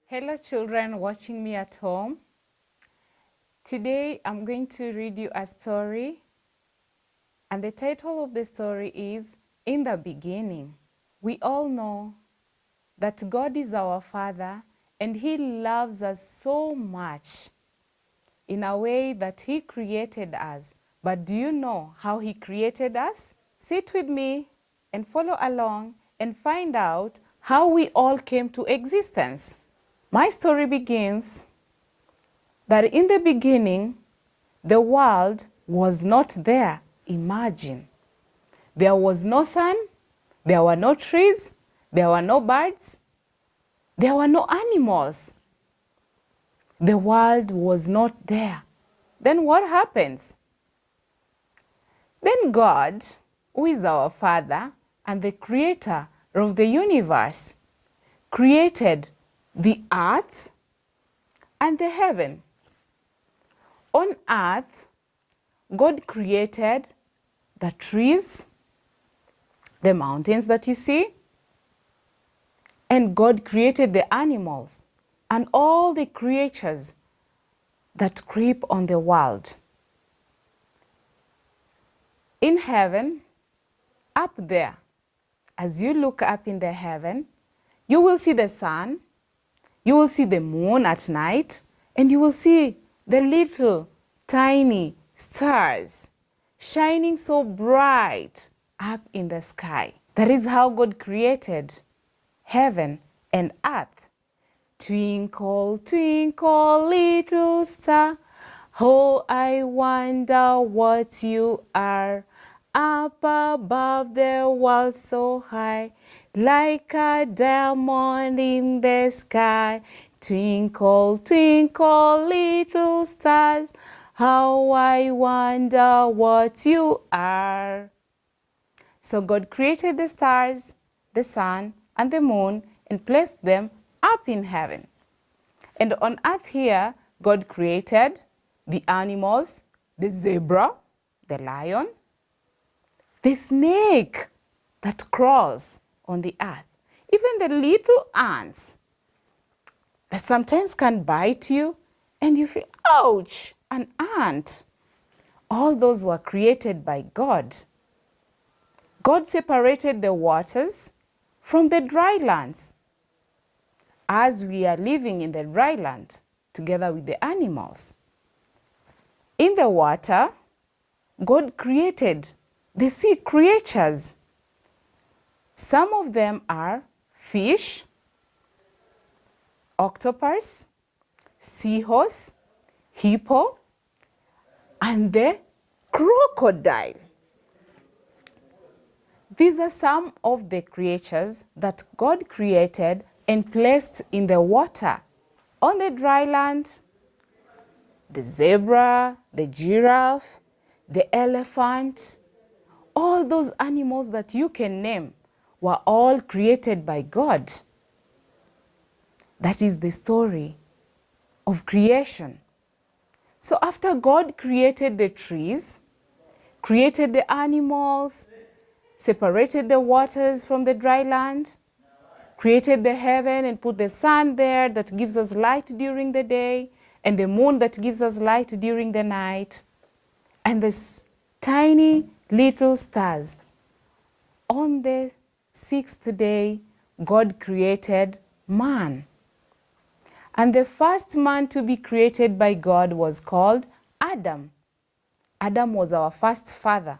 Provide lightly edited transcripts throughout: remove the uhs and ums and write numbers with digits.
Hello children watching me at home. Today I'm going to read you a story, and the title of the story is In the Beginning. We all know that God is our Father and He loves us so much in a way that He created us. But do you know how He created us? Sit with me and follow along and find out how we all came to existence. My story begins that in the beginning, the world was not there. Imagine. There was no sun, there were no trees, there were no birds, there were no animals. The world was not there. Then what happens? Then God, who is our Father and the creator of the universe, created the earth and the heaven. On earth, God created the trees, the mountains that you see, and God created the animals and all the creatures that creep on the world. In heaven, up there, as you look up in the heaven, you will see the sun, you will see the moon at night, and you will see the little tiny stars shining so bright up in the sky. That is how God created heaven and earth. Twinkle, twinkle, little star, oh, I wonder what you are. Up above the world so high, like a diamond in the sky. Twinkle, twinkle, little stars, how I wonder what you are. So God created the stars, the sun, and the moon and placed them up in heaven. And on earth here, God created the animals, the zebra, the lion, the snake that crawls on the earth, even the little ants that sometimes can bite you and you feel, ouch, an ant. All those were created by God. God separated the waters from the dry lands, as we are living in the dry land together with the animals. In the water, God created the sea creatures. Some of them are fish, octopus, seahorse, hippo, and the crocodile. These are some of the creatures that God created and placed in the water. On the dry land, the zebra, the giraffe, the elephant, all those animals that you can name were all created by God. That is the story of creation. So after God created the trees, created the animals, separated the waters from the dry land, created the heaven and put the sun there that gives us light during the day, and the moon that gives us light during the night, and the tiny little stars. On the sixth day, God created man. And the first man to be created by God was called Adam. Adam was our first father.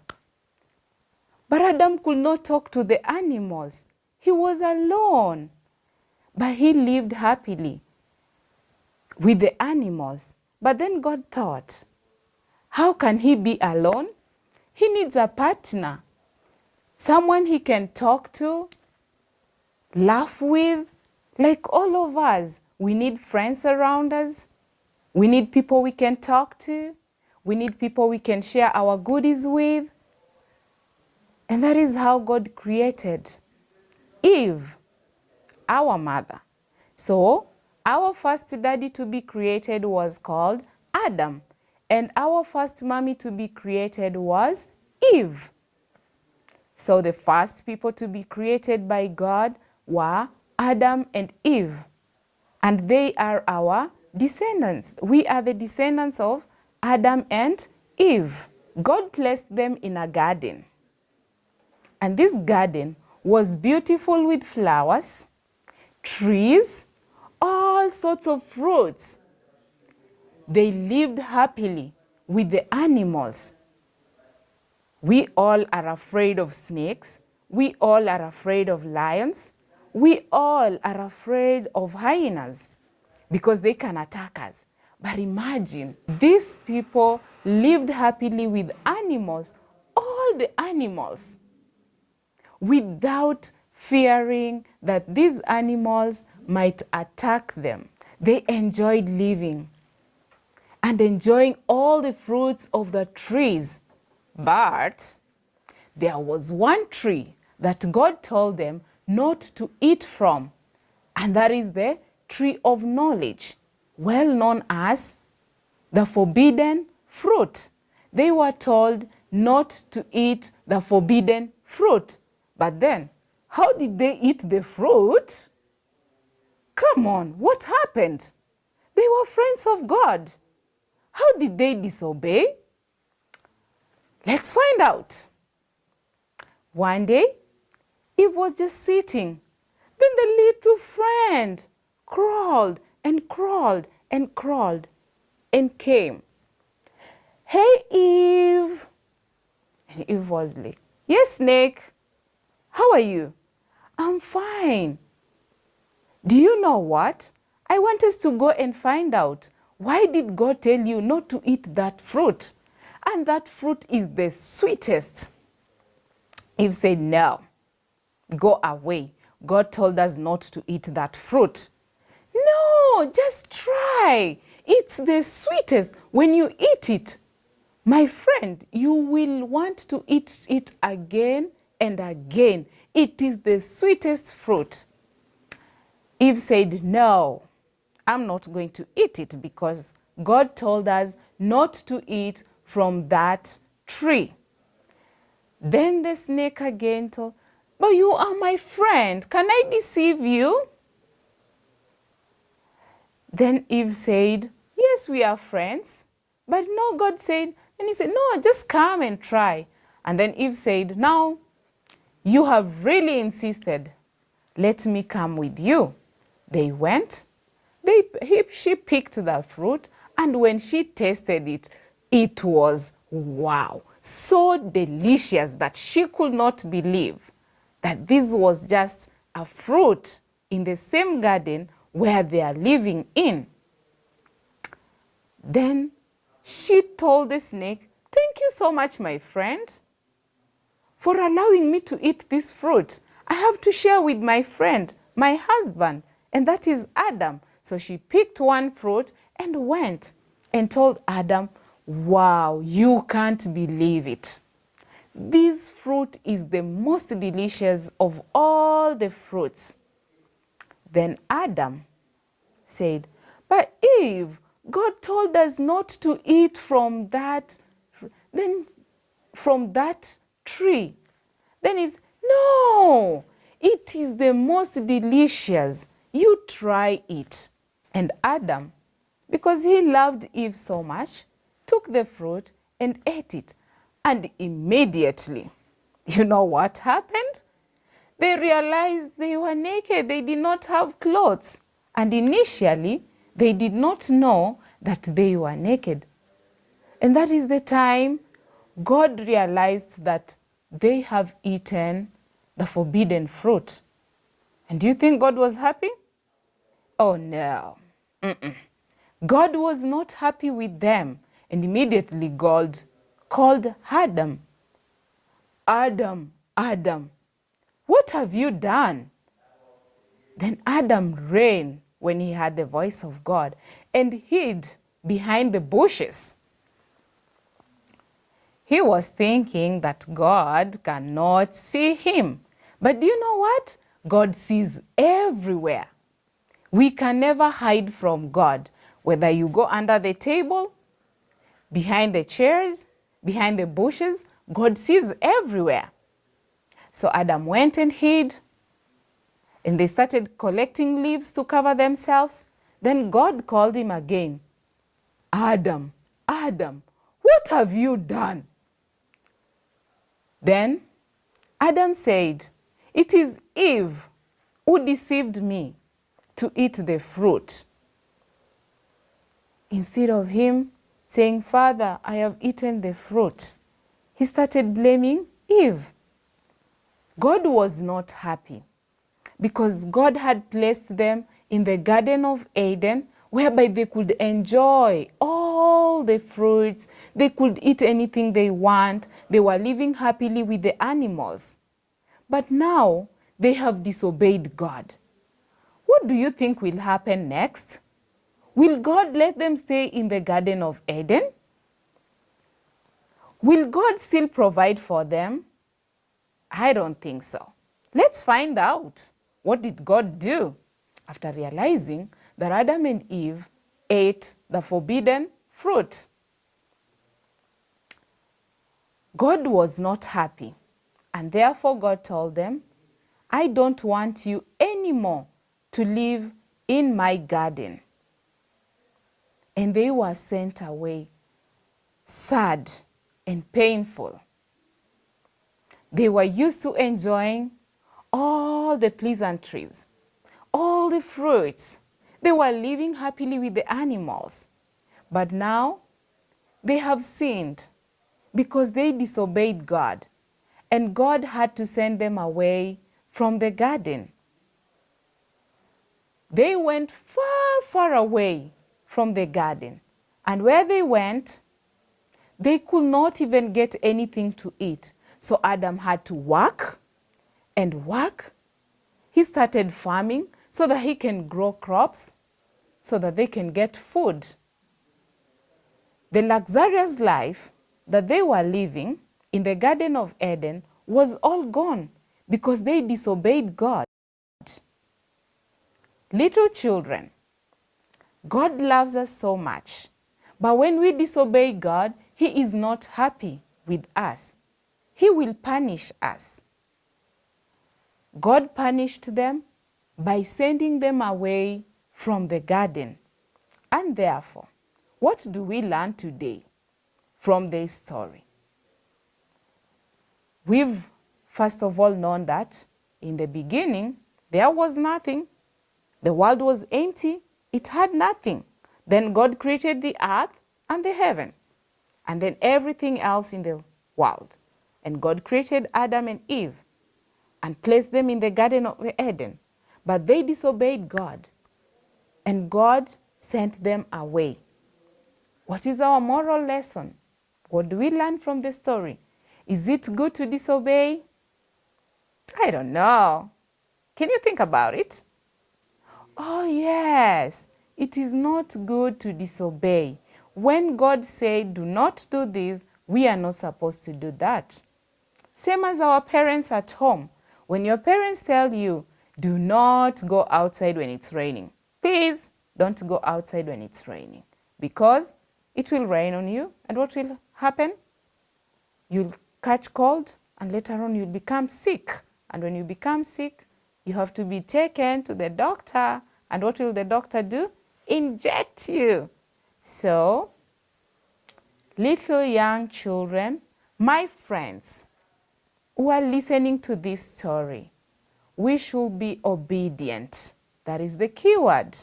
But Adam could not talk to the animals. He was alone. But he lived happily with the animals. But then God thought, how can he be alone? He needs a partner, someone he can talk to, laugh with. Like all of us, we need friends around us. We need people we can talk to. We need people we can share our goodies with. And that is how God created Eve, our mother. So our first daddy to be created was called Adam, and our first mommy to be created was Eve. So the first people to be created by God were Adam and Eve. and they are our descendants. We are the descendants of Adam and Eve. God placed them in a garden, and this garden was beautiful with flowers, trees, all sorts of fruits. They lived happily with the animals. We all are afraid of snakes. We all are afraid of lions. We all are afraid of hyenas because they can attack us. But imagine, these people lived happily with animals, all the animals, without fearing that these animals might attack them. They enjoyed living and enjoying all the fruits of the trees. But there was one tree that God told them not to eat from, and that is the tree of knowledge, well known as the forbidden fruit. They were told not to eat the forbidden fruit. But then, how did they eat the fruit? Come on, what happened? They were friends of God. How did they disobey? Let's find out. One day, Eve was just sitting. Then the little friend crawled and crawled and crawled and came. Hey, Eve. And Eve was like, yes, snake. How are you? I'm fine. Do you know what? I want us to go and find out, why did God tell you not to eat that fruit? And that fruit is the sweetest. Eve said, no, go away. God told us not to eat that fruit. No, just try. It's the sweetest. When you eat it, my friend, you will want to eat it again and again. It is the sweetest fruit. Eve said, no, I'm not going to eat it because God told us not to eat from that tree. Then the snake again told, but you are my friend. Can I deceive you? Then Eve said, yes, we are friends. But no, God said, and he said, no, just come and try. And then Eve said, now, you have really insisted. Let me come with you. They went. She picked the fruit, and when she tasted it, it was wow, so delicious that she could not believe that this was just a fruit in the same garden where they are living in. Then she told the snake, thank you so much, my friend, for allowing me to eat this fruit. I have to share with my friend, my husband, and that is Adam. So she picked one fruit and went and told Adam, wow, you can't believe it. This fruit is the most delicious of all the fruits. Then Adam said, but Eve, God told us not to eat from that tree. Then Eve said, no, it is the most delicious. You try it. And Adam, because he loved Eve so much, took the fruit and ate it. And immediately, you know what happened? They realized they were naked. They did not have clothes. And initially, they did not know that they were naked. And that is the time God realized that they have eaten the forbidden fruit. And do you think God was happy? Oh, no. God was not happy with them. And immediately God called Adam. Adam, Adam, what have you done? Then Adam ran when he heard the voice of God and hid behind the bushes. He was thinking that God cannot see him. But do you know what? God sees everywhere. We can never hide from God. Whether you go under the table, behind the chairs, behind the bushes, God sees everywhere. So Adam went and hid, and they started collecting leaves to cover themselves. Then God called him again. Adam, Adam, what have you done? Then Adam said, it is Eve who deceived me to eat the fruit. Instead of him saying, Father, I have eaten the fruit, he started blaming Eve. God was not happy because God had placed them in the Garden of Eden, whereby they could enjoy all the fruits, they could eat anything they want, they were living happily with the animals. But now they have disobeyed God. What do you think will happen next? Will God let them stay in the Garden of Eden? Will God still provide for them? I don't think so. Let's find out. What did God do? After realizing that Adam and Eve ate the forbidden fruit, God was not happy, and therefore God told them, I don't want you anymore to live in my garden. And they were sent away, sad and painful. They were used to enjoying all the pleasantries, all the fruits. They were living happily with the animals. But now they have sinned because they disobeyed God, and God had to send them away from the garden. They went far, far away from the garden, and where they went, they could not even get anything to eat. So Adam had to work and work. He started farming so that he can grow crops, so that they can get food. The luxurious life that they were living in the Garden of Eden was all gone because they disobeyed God. Little children, God loves us so much, but when we disobey God, He is not happy with us. He will punish us. God punished them by sending them away from the garden. And therefore, what do we learn today from this story? We've first of all known that in the beginning, there was nothing. The world was empty. It had nothing. Then God created the earth and the heaven, and then everything else in the world. And God created Adam and Eve and placed them in the Garden of Eden. But they disobeyed God, and God sent them away. What is our moral lesson? What do we learn from the story? Is it good to disobey? I don't know. Can you think about it? Oh, yes. It is not good to disobey. When God said, do not do this, we are not supposed to do that. Same as our parents at home. When your parents tell you, do not go outside when it's raining. Please don't go outside when it's raining, because it will rain on you, and what will happen? You'll catch cold, and later on you'll become sick. And when you become sick, you have to be taken to the doctor. And what will the doctor do? Inject you. So, little young children, my friends who are listening to this story, we should be obedient. That is the key word.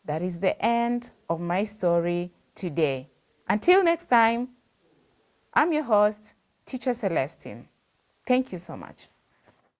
That is the end of my story today. Until next time, I'm your host, Teacher Celestine. Thank you so much.